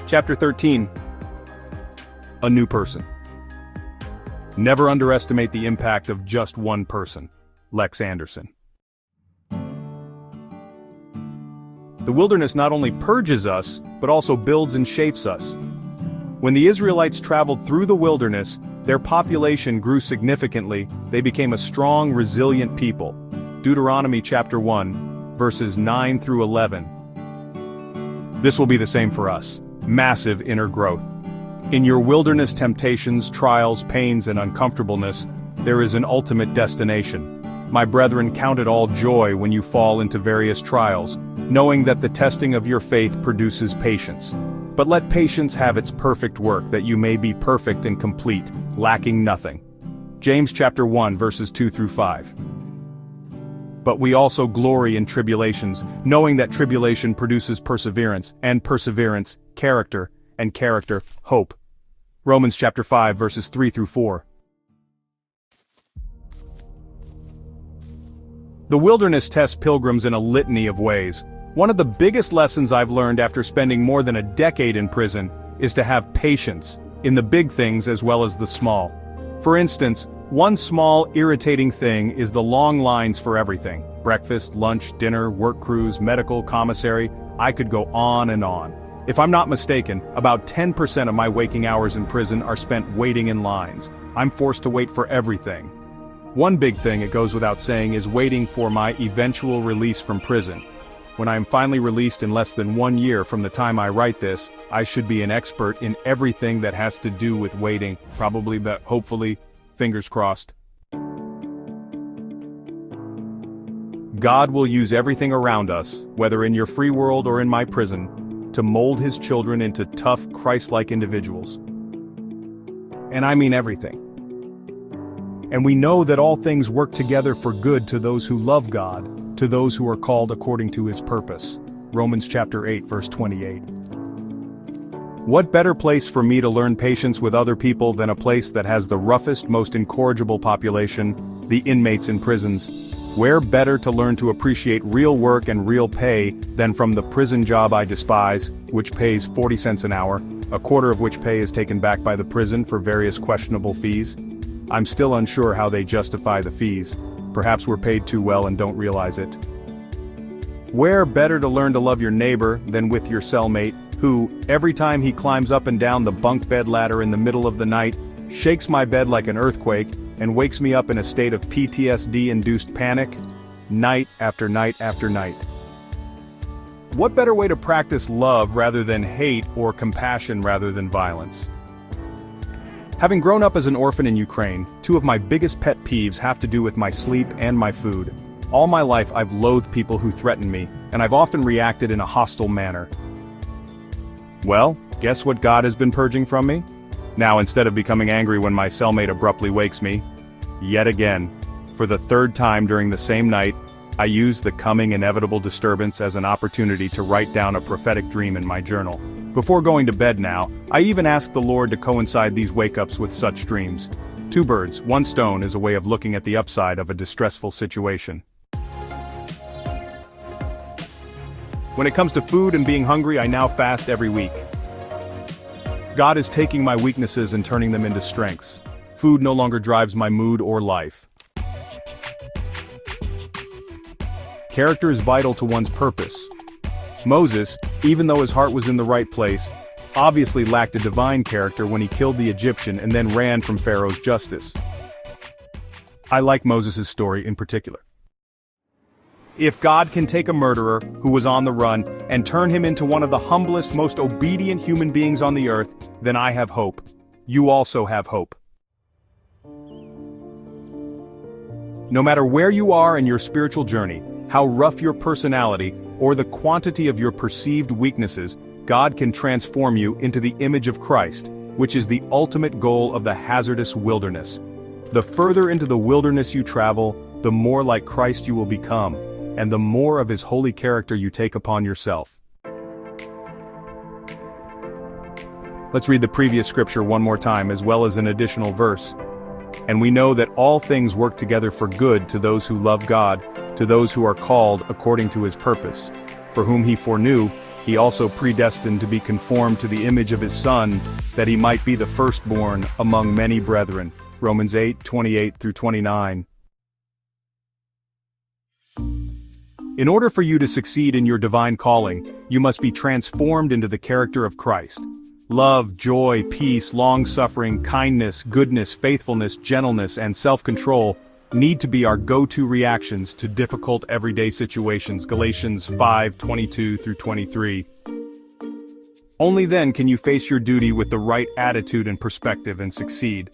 Chapter 13. A new person. Never underestimate the impact of just one person. Lex Anderson. The wilderness not only purges us, but also builds and shapes us. When the Israelites traveled through the wilderness, their population grew significantly. They became a strong, resilient people. Deuteronomy chapter 1, verses 9 through 11. This will be the same for us. Massive inner growth. In your wilderness temptations, trials, pains, and uncomfortableness, there is an ultimate destination. My brethren, count it all joy when you fall into various trials, knowing that the testing of your faith produces patience. But let patience have its perfect work, that you may be perfect and complete, lacking nothing. James chapter 1, verses 2 through 5. But we also glory in tribulations, knowing that tribulation produces perseverance, and perseverance, character, and character, hope. Romans chapter 5, verses 3 through 4. The wilderness tests pilgrims in a litany of ways. One of the biggest lessons I've learned after spending more than a decade in prison is to have patience, in the big things as well as the small. For instance, one small, irritating thing is the long lines for everything. Breakfast, lunch, dinner, work crews, medical, commissary, I could go on and on. If I'm not mistaken, about 10% of my waking hours in prison are spent waiting in lines. I'm forced to wait for everything. One big thing, it goes without saying, is waiting for my eventual release from prison. When I am finally released in less than 1 year from the time I write this, I should be an expert in everything that has to do with waiting, probably, but hopefully, fingers crossed. God will use everything around us, whether in your free world or in my prison, to mold his children into tough, Christ-like individuals. And I mean everything. And we know that all things work together for good to those who love God, to those who are called according to his purpose. Romans chapter 8, verse 28. What better place for me to learn patience with other people than a place that has the roughest, most incorrigible population, the inmates in prisons? Where better to learn to appreciate real work and real pay than from the prison job I despise, which pays 40 cents an hour, a quarter of which pay is taken back by the prison for various questionable fees? I'm still unsure how they justify the fees. Perhaps we're paid too well and don't realize it. Where better to learn to love your neighbor than with your cellmate, who, every time he climbs up and down the bunk bed ladder in the middle of the night, shakes my bed like an earthquake, and wakes me up in a state of PTSD-induced panic, night after night after night. What better way to practice love rather than hate, or compassion rather than violence? Having grown up as an orphan in Ukraine, two of my biggest pet peeves have to do with my sleep and my food. All my life I've loathed people who threaten me, and I've often reacted in a hostile manner. Well, guess what God has been purging from me? Now, instead of becoming angry when my cellmate abruptly wakes me, yet again, for the third time during the same night, I use the coming inevitable disturbance as an opportunity to write down a prophetic dream in my journal. Before going to bed now, I even ask the Lord to coincide these wake-ups with such dreams. 2 birds, 1 stone is a way of looking at the upside of a distressful situation. When it comes to food and being hungry, I now fast every week. God is taking my weaknesses and turning them into strengths. Food no longer drives my mood or life. Character is vital to one's purpose. Moses, even though his heart was in the right place, obviously lacked a divine character when he killed the Egyptian and then ran from Pharaoh's justice. I like Moses' story in particular. If God can take a murderer who was on the run and turn him into one of the humblest, most obedient human beings on the earth, then I have hope. You also have hope. No matter where you are in your spiritual journey, how rough your personality, or the quantity of your perceived weaknesses, God can transform you into the image of Christ, which is the ultimate goal of the hazardous wilderness. The further into the wilderness you travel, the more like Christ you will become, and the more of his holy character you take upon yourself. Let's read the previous scripture one more time, as well as an additional verse. And we know that all things work together for good to those who love God, to those who are called according to his purpose. For whom he foreknew, He also predestined to be conformed to the image of his Son, that he might be the firstborn among many brethren. Romans 8:28-29. In order for you to succeed in your divine calling, you must be transformed into the character of Christ. Love, joy, peace, long-suffering, kindness, goodness, faithfulness, gentleness, and self-control need to be our go-to reactions to difficult everyday situations. Galatians 5:22-23. Only then can you face your duty with the right attitude and perspective and succeed.